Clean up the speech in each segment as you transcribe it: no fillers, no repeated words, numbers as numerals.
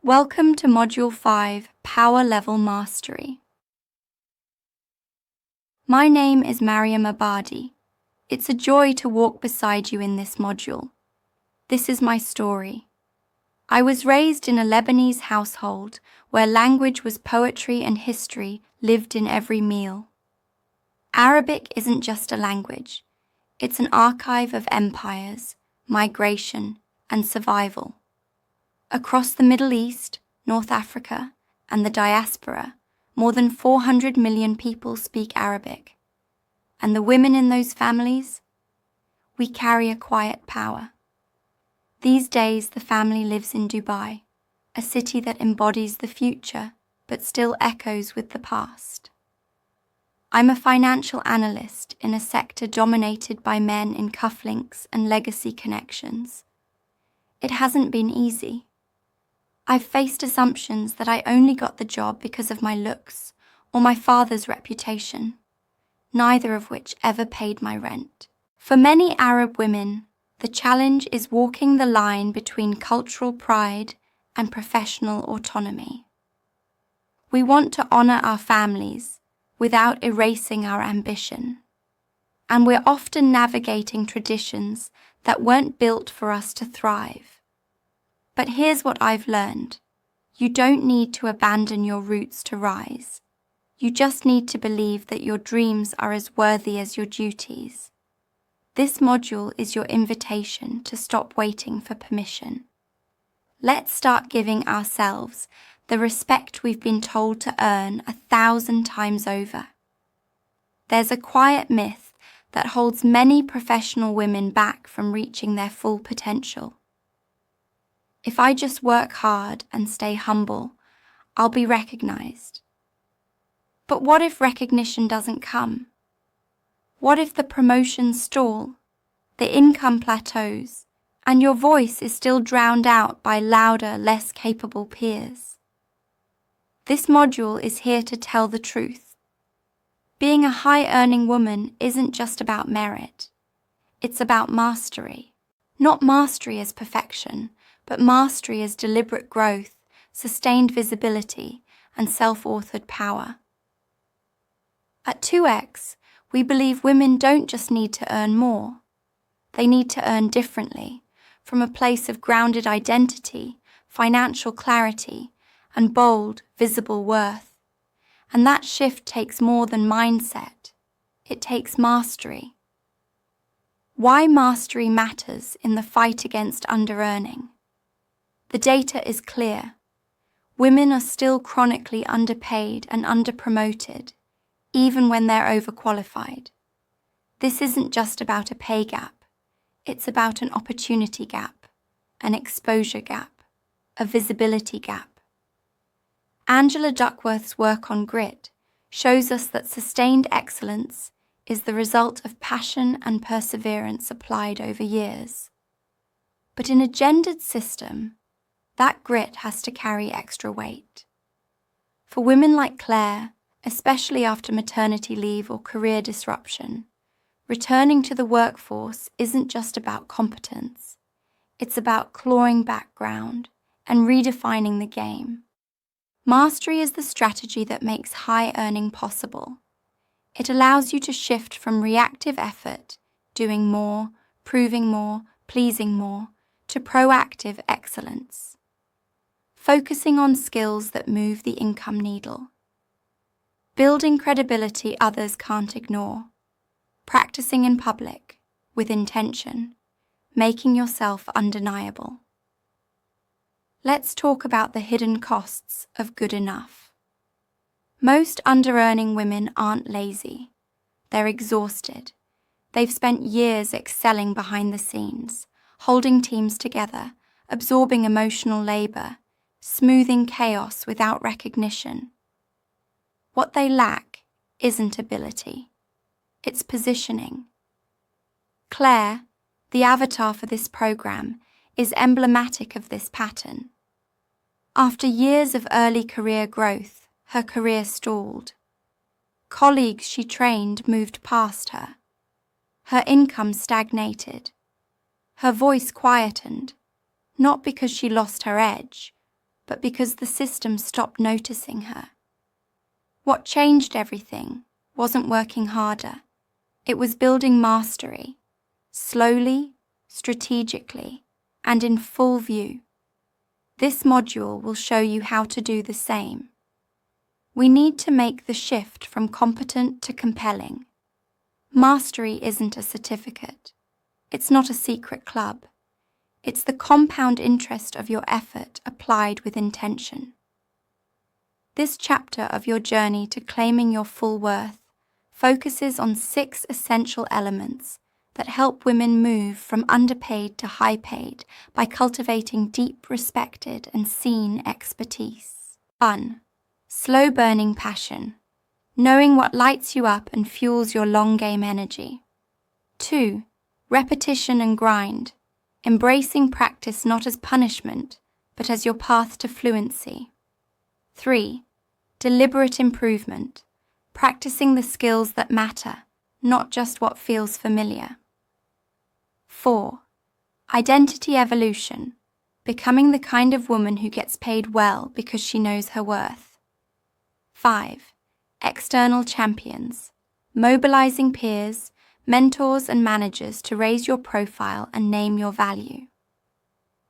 Welcome to Module 5, Power Level Mastery. My name is Mariam Abadi. It's a joy to walk beside you in this module. This is my story. I was raised in a Lebanese household where language was poetry and history lived in every meal. Arabic isn't just a language. It's an archive of empires, migration, and survival. Across the Middle East, North Africa, and the diaspora, more than 400 million people speak Arabic. And the women in those families? We carry a quiet power. These days, the family lives in Dubai, a city that embodies the future but still echoes with the past. I'm a financial analyst in a sector dominated by men in cufflinks and legacy connections. It hasn't been easy. I've faced assumptions that I only got the job because of my looks or my father's reputation, neither of which ever paid my rent. For many Arab women, the challenge is walking the line between cultural pride and professional autonomy. We want to honor our families without erasing our ambition, and we're often navigating traditions that weren't built for us to thrive. But here's what I've learned. You don't need to abandon your roots to rise. You just need to believe that your dreams are as worthy as your duties. This module is your invitation to stop waiting for permission. Let's start giving ourselves the respect we've been told to earn 1,000 times over. There's a quiet myth that holds many professional women back from reaching their full potential. If I just work hard and stay humble, I'll be recognized. But what if recognition doesn't come? What if the promotions stall, the income plateaus, and your voice is still drowned out by louder, less capable peers? This module is here to tell the truth. Being a high-earning woman isn't just about merit. It's about mastery. Not mastery as perfection, but mastery as deliberate growth, sustained visibility, and self-authored power. At 2X, we believe women don't just need to earn more. They need to earn differently, from a place of grounded identity, financial clarity, and bold, visible worth. And that shift takes more than mindset. It takes mastery. Why mastery matters in the fight against underearning. The data is clear. Women are still chronically underpaid and underpromoted, even when they're overqualified. This isn't just about a pay gap. It's about an opportunity gap, an exposure gap, a visibility gap. Angela Duckworth's work on grit shows us that sustained excellence is the result of passion and perseverance applied over years. But in a gendered system, that grit has to carry extra weight. For women like Claire, especially after maternity leave or career disruption, returning to the workforce isn't just about competence. It's about clawing back ground and redefining the game. Mastery is the strategy that makes high earning possible. It allows you to shift from reactive effort, doing more, proving more, pleasing more, to proactive excellence. Focusing on skills that move the income needle. Building credibility others can't ignore. Practicing in public, with intention, making yourself undeniable. Let's talk about the hidden costs of good enough. Most underearning women aren't lazy. They're exhausted. They've spent years excelling behind the scenes, holding teams together, absorbing emotional labor, smoothing chaos without recognition. What they lack isn't ability. It's positioning. Claire, the avatar for this program, is emblematic of this pattern. After years of early career growth, her career stalled. Colleagues she trained moved past her. Her income stagnated. Her voice quietened, not because she lost her edge, but because the system stopped noticing her. What changed everything wasn't working harder. It was building mastery, slowly, strategically, and in full view. This module will show you how to do the same. We need to make the shift from competent to compelling. Mastery isn't a certificate. It's not a secret club. It's the compound interest of your effort applied with intention. This chapter of your journey to claiming your full worth focuses on 6 essential elements that help women move from underpaid to high paid by cultivating deep, respected, and seen expertise. 1. Slow burning passion, knowing what lights you up and fuels your long game energy. 2. Repetition and grind, embracing practice not as punishment, but as your path to fluency. 3. Deliberate improvement, practicing the skills that matter, not just what feels familiar. 4. Identity evolution, becoming the kind of woman who gets paid well because she knows her worth. 5. External champions, mobilizing peers, mentors and managers to raise your profile and name your value.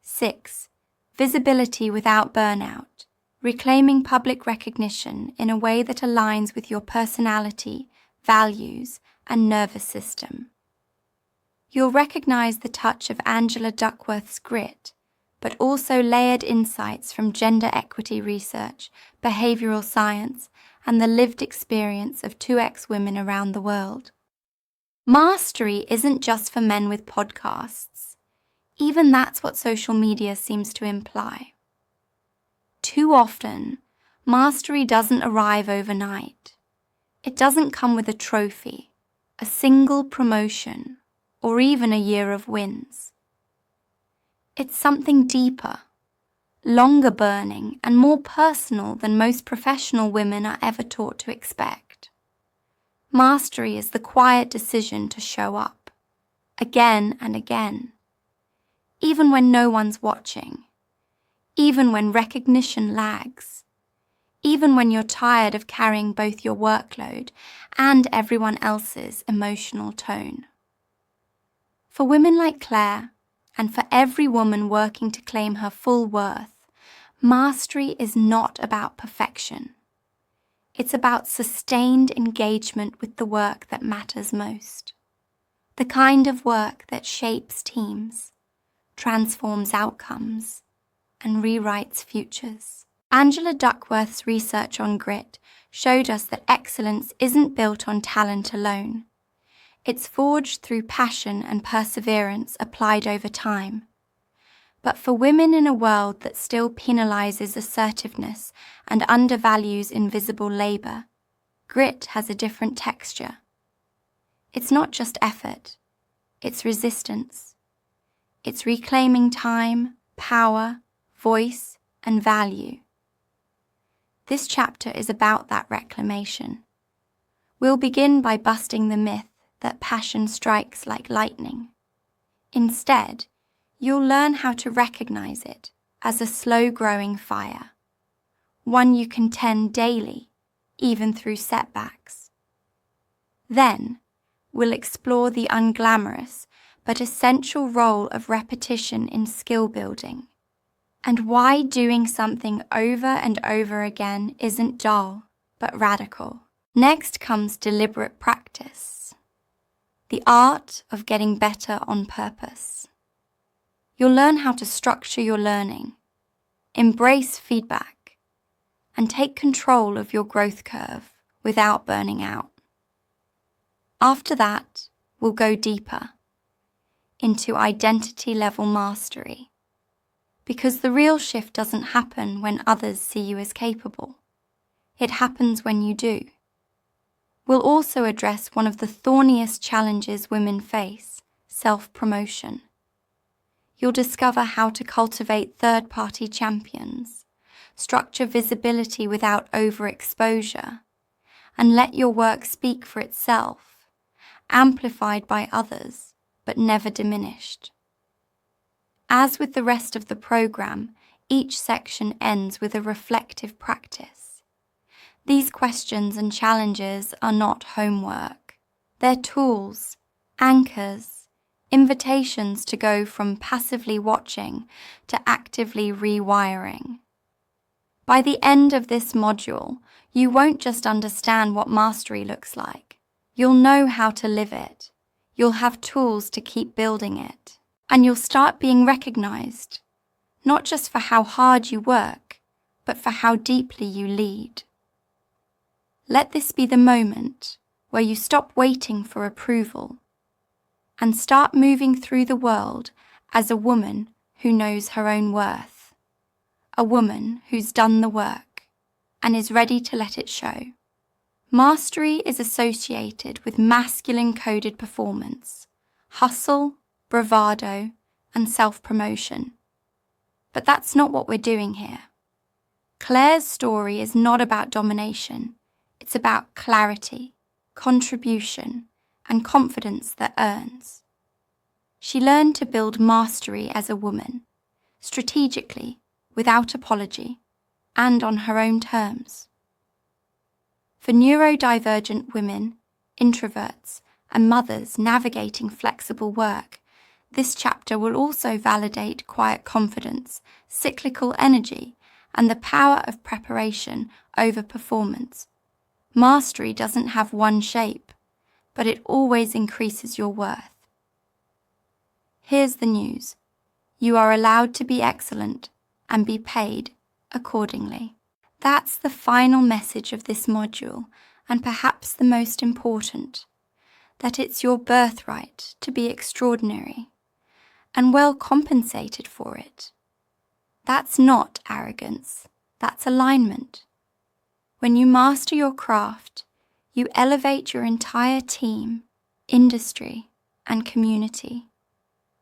6. Visibility without burnout, reclaiming public recognition in a way that aligns with your personality, values, and nervous system. You'll recognize the touch of Angela Duckworth's grit, but also layered insights from gender equity research, behavioral science, and the lived experience of 2X women around the world. Mastery isn't just for men with podcasts. Even that's what social media seems to imply. Too often, mastery doesn't arrive overnight. It doesn't come with a trophy, a single promotion, or even a year of wins. It's something deeper, longer burning, and more personal than most professional women are ever taught to expect. Mastery is the quiet decision to show up, again and again, even when no one's watching, even when recognition lags, even when you're tired of carrying both your workload and everyone else's emotional tone. For women like Claire, and for every woman working to claim her full worth, mastery is not about perfection. It's about sustained engagement with the work that matters most. The kind of work that shapes teams, transforms outcomes, and rewrites futures. Angela Duckworth's research on grit showed us that excellence isn't built on talent alone. It's forged through passion and perseverance applied over time. But for women in a world that still penalizes assertiveness and undervalues invisible labor, grit has a different texture. It's not just effort, it's resistance. It's reclaiming time, power, voice, and value. This chapter is about that reclamation. We'll begin by busting the myth that passion strikes like lightning. Instead, you'll learn how to recognize it as a slow-growing fire, one you can tend daily, even through setbacks. Then, we'll explore the unglamorous but essential role of repetition in skill building, and why doing something over and over again isn't dull, but radical. Next comes deliberate practice. The art of getting better on purpose. You'll learn how to structure your learning, embrace feedback, and take control of your growth curve without burning out. After that, we'll go deeper into identity-level mastery, because the real shift doesn't happen when others see you as capable. It happens when you do. We'll also address one of the thorniest challenges women face, self-promotion. You'll discover how to cultivate third-party champions, structure visibility without overexposure, and let your work speak for itself, amplified by others, but never diminished. As with the rest of the program, each section ends with a reflective practice. These questions and challenges are not homework. They're tools, anchors, invitations to go from passively watching to actively rewiring. By the end of this module, you won't just understand what mastery looks like. You'll know how to live it. You'll have tools to keep building it. And you'll start being recognized, not just for how hard you work, but for how deeply you lead. Let this be the moment where you stop waiting for approval and start moving through the world as a woman who knows her own worth, a woman who's done the work and is ready to let it show. Mastery is associated with masculine-coded performance, hustle, bravado, and self-promotion. But that's not what we're doing here. Claire's story is not about domination. It's about clarity, contribution, and confidence that earns. She learned to build mastery as a woman, strategically, without apology, and on her own terms. For neurodivergent women, introverts, and mothers navigating flexible work, this chapter will also validate quiet confidence, cyclical energy, and the power of preparation over performance. Mastery doesn't have one shape, but it always increases your worth. Here's the news. You are allowed to be excellent and be paid accordingly. That's the final message of this module, and perhaps the most important, that it's your birthright to be extraordinary and well compensated for it. That's not arrogance, that's alignment. When you master your craft, you elevate your entire team, industry, and community.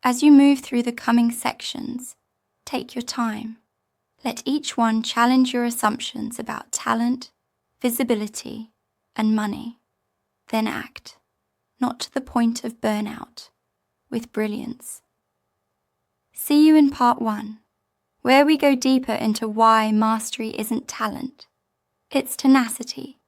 As you move through the coming sections, take your time. Let each one challenge your assumptions about talent, visibility, and money. Then act, not to the point of burnout, with brilliance. See you in part 1, where we go deeper into why mastery isn't talent. It's tenacity,